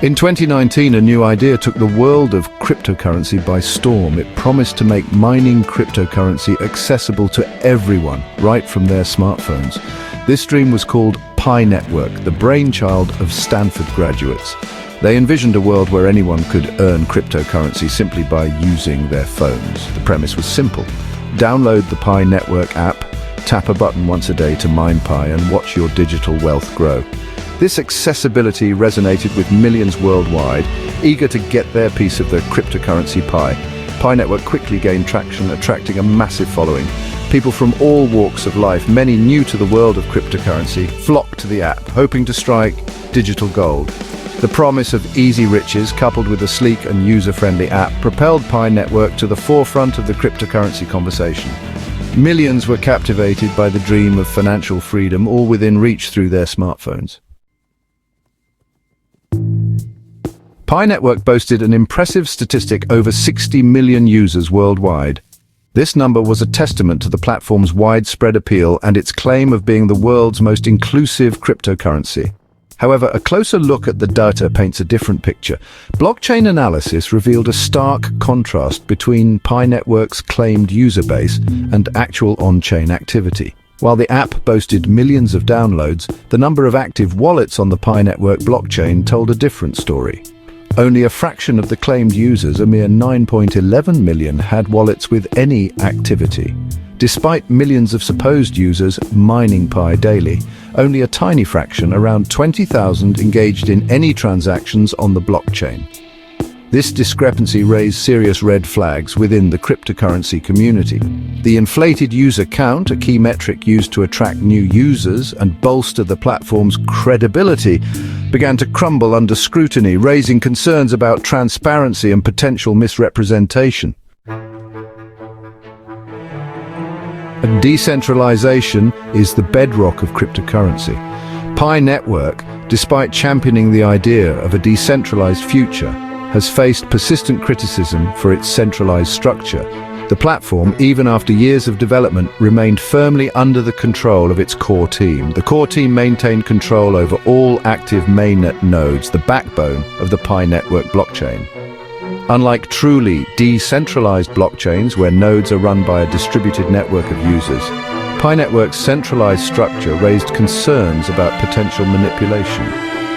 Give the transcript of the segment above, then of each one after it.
In 2019, a new idea took the world of cryptocurrency by storm. It promised to make mining cryptocurrency accessible to everyone, right from their smartphones. This dream was called Pi Network, the brainchild of Stanford graduates. They envisioned a world where anyone could earn cryptocurrency simply by using their phones. The premise was simple. Download the Pi Network app, tap a button once a day to mine Pi, and watch your digital wealth grow. This accessibility resonated with millions worldwide, eager to get their piece of the cryptocurrency pie. Pi Network quickly gained traction, attracting a massive following. People from all walks of life, many new to the world of cryptocurrency, flocked to the app, hoping to strike digital gold. The promise of easy riches, coupled with a sleek and user-friendly app, propelled Pi Network to the forefront of the cryptocurrency conversation. Millions were captivated by the dream of financial freedom, all within reach through their smartphones. Pi Network boasted an impressive statistic: over 60 million users worldwide. This number was a testament to the platform's widespread appeal and its claim of being the world's most inclusive cryptocurrency. However, a closer look at the data paints a different picture. Blockchain analysis revealed a stark contrast between Pi Network's claimed user base and actual on-chain activity. While the app boasted millions of downloads, the number of active wallets on the Pi Network blockchain told a different story. Only a fraction of the claimed users, a mere 9.11 million, had wallets with any activity. Despite millions of supposed users mining Pi daily, only a tiny fraction, around 20,000, engaged in any transactions on the blockchain. This discrepancy raised serious red flags within the cryptocurrency community. The inflated user count, a key metric used to attract new users and bolster the platform's credibility, began to crumble under scrutiny, raising concerns about transparency and potential misrepresentation. Decentralization is the bedrock of cryptocurrency. Pi Network, despite championing the idea of a decentralized future, has faced persistent criticism for its centralized structure. The platform, even after years of development, remained firmly under the control of its core team. The core team maintained control over all active mainnet nodes, the backbone of the Pi Network blockchain. Unlike truly decentralized blockchains where nodes are run by a distributed network of users, Pi Network's centralized structure raised concerns about potential manipulation.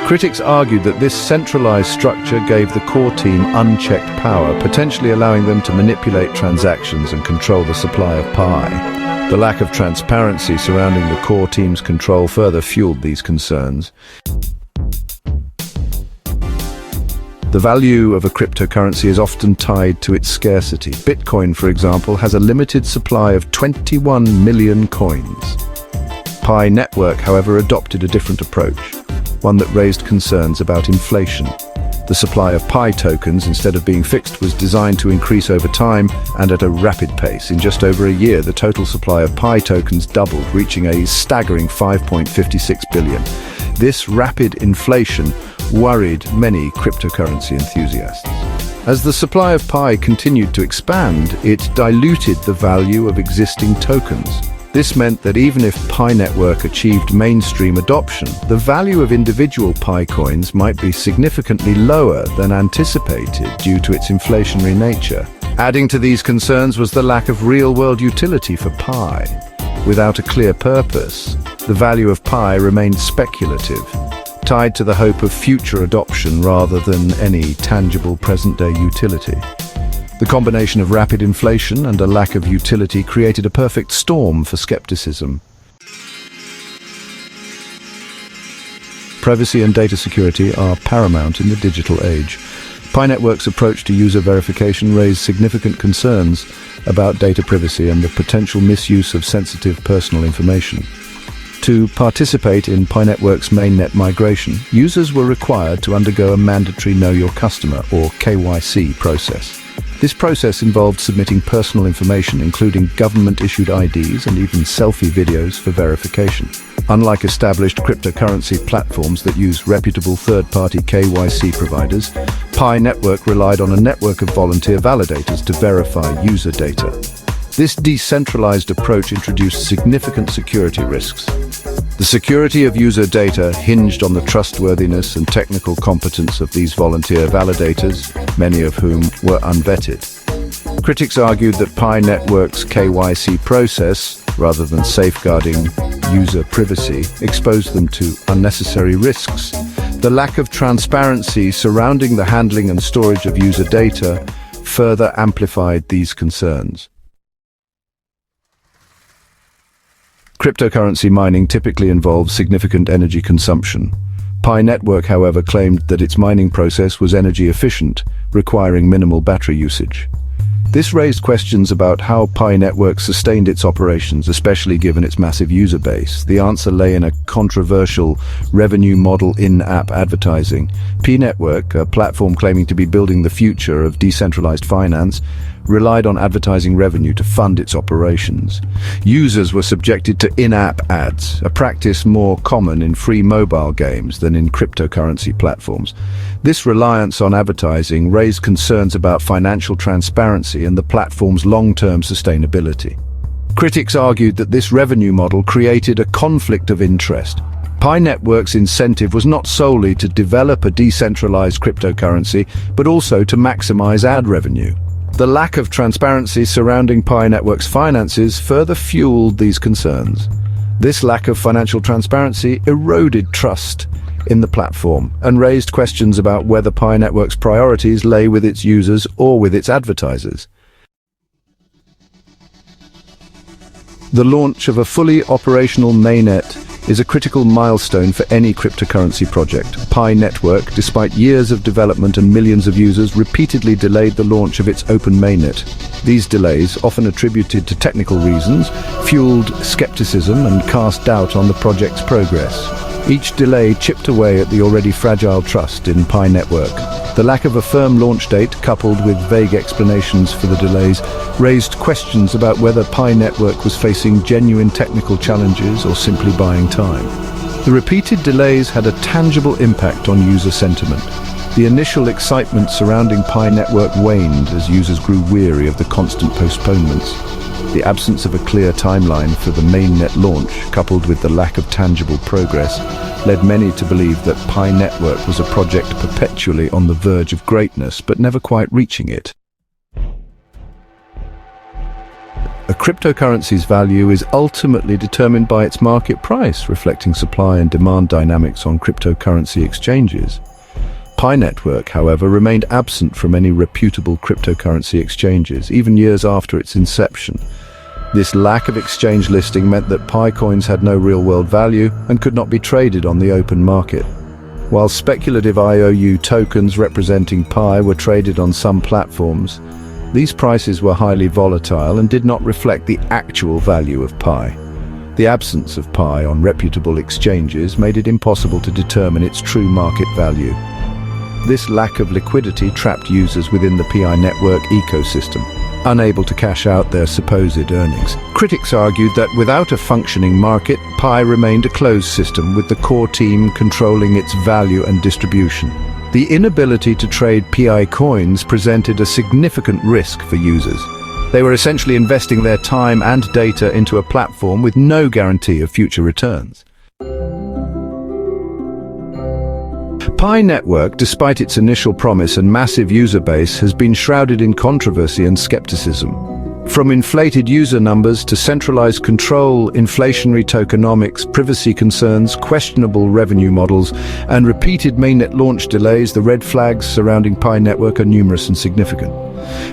Critics argued that this centralized structure gave the core team unchecked power, potentially allowing them to manipulate transactions and control the supply of Pi. The lack of transparency surrounding the core team's control further fueled these concerns. The value of a cryptocurrency is often tied to its scarcity. Bitcoin, for example, has a limited supply of 21 million coins. Pi Network, however, adopted a different approach, one that raised concerns about inflation. The supply of Pi tokens, instead of being fixed, was designed to increase over time and at a rapid pace. In just over a year, the total supply of Pi tokens doubled, reaching a staggering 5.56 billion. This rapid inflation worried many cryptocurrency enthusiasts. As the supply of Pi continued to expand, it diluted the value of existing tokens. This meant that even if Pi Network achieved mainstream adoption, the value of individual Pi coins might be significantly lower than anticipated due to its inflationary nature. Adding to these concerns was the lack of real-world utility for Pi. Without a clear purpose, the value of Pi remained speculative, tied to the hope of future adoption rather than any tangible present-day utility. The combination of rapid inflation and a lack of utility created a perfect storm for skepticism. Privacy and data security are paramount in the digital age. Pi Network's approach to user verification raised significant concerns about data privacy and the potential misuse of sensitive personal information. To participate in Pi Network's Mainnet Migration, users were required to undergo a mandatory Know Your Customer, or KYC, process. This process involved submitting personal information, including government-issued IDs and even selfie videos for verification. Unlike established cryptocurrency platforms that use reputable third-party KYC providers, Pi Network relied on a network of volunteer validators to verify user data. This decentralized approach introduced significant security risks. The security of user data hinged on the trustworthiness and technical competence of these volunteer validators, many of whom were unvetted. Critics argued that Pi Network's KYC process, rather than safeguarding user privacy, exposed them to unnecessary risks. The lack of transparency surrounding the handling and storage of user data further amplified these concerns. Cryptocurrency mining typically involves significant energy consumption. Pi Network, however, claimed that its mining process was energy efficient, requiring minimal battery usage. This raised questions about how Pi Network sustained its operations, especially given its massive user base. The answer lay in a controversial revenue model in-app advertising. Pi Network, a platform claiming to be building the future of decentralized finance, relied on advertising revenue to fund its operations. Users were subjected to in-app ads, a practice more common in free mobile games than in cryptocurrency platforms. This reliance on advertising raised concerns about financial transparency and the platform's long-term sustainability. Critics argued that this revenue model created a conflict of interest. Pi Network's incentive was not solely to develop a decentralized cryptocurrency, but also to maximize ad revenue. The lack of transparency surrounding Pi Network's finances further fueled these concerns. This lack of financial transparency eroded trust in the platform and raised questions about whether Pi Network's priorities lay with its users or with its advertisers. The launch of a fully operational mainnet is a critical milestone for any cryptocurrency project. Pi Network, despite years of development and millions of users, repeatedly delayed the launch of its open mainnet. These delays, often attributed to technical reasons, fueled skepticism and cast doubt on the project's progress. Each delay chipped away at the already fragile trust in Pi Network. The lack of a firm launch date, coupled with vague explanations for the delays, raised questions about whether Pi Network was facing genuine technical challenges or simply buying time. The repeated delays had a tangible impact on user sentiment. The initial excitement surrounding Pi Network waned as users grew weary of the constant postponements. The absence of a clear timeline for the mainnet launch, coupled with the lack of tangible progress, led many to believe that Pi Network was a project perpetually on the verge of greatness, but never quite reaching it. A cryptocurrency's value is ultimately determined by its market price, reflecting supply and demand dynamics on cryptocurrency exchanges. Pi Network, however, remained absent from any reputable cryptocurrency exchanges, even years after its inception. This lack of exchange listing meant that Pi coins had no real-world value and could not be traded on the open market. While speculative IOU tokens representing Pi were traded on some platforms, these prices were highly volatile and did not reflect the actual value of Pi. The absence of Pi on reputable exchanges made it impossible to determine its true market value. This lack of liquidity trapped users within the Pi Network ecosystem, unable to cash out their supposed earnings. Critics argued that without a functioning market, Pi remained a closed system with the core team controlling its value and distribution. The inability to trade Pi coins presented a significant risk for users. They were essentially investing their time and data into a platform with no guarantee of future returns. Pi Network, despite its initial promise and massive user base, has been shrouded in controversy and skepticism. From inflated user numbers to centralized control, inflationary tokenomics, privacy concerns, questionable revenue models, and repeated mainnet launch delays, the red flags surrounding Pi Network are numerous and significant.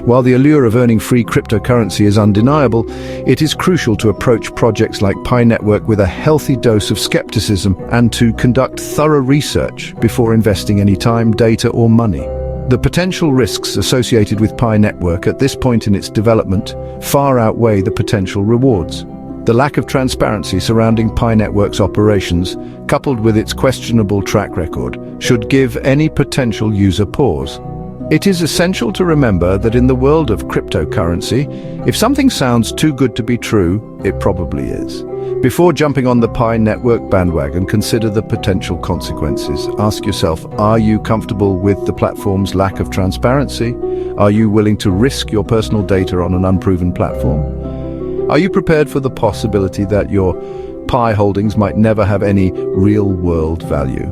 While the allure of earning free cryptocurrency is undeniable, it is crucial to approach projects like Pi Network with a healthy dose of skepticism and to conduct thorough research before investing any time, data, or money. The potential risks associated with Pi Network at this point in its development far outweigh the potential rewards. The lack of transparency surrounding Pi Network's operations, coupled with its questionable track record, should give any potential user pause. It is essential to remember that in the world of cryptocurrency, if something sounds too good to be true, it probably is. Before jumping on the Pi Network bandwagon, consider the potential consequences. Ask yourself, are you comfortable with the platform's lack of transparency? Are you willing to risk your personal data on an unproven platform? Are you prepared for the possibility that your Pi holdings might never have any real-world value?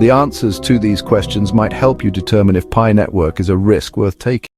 The answers to these questions might help you determine if Pi network is a risk worth taking.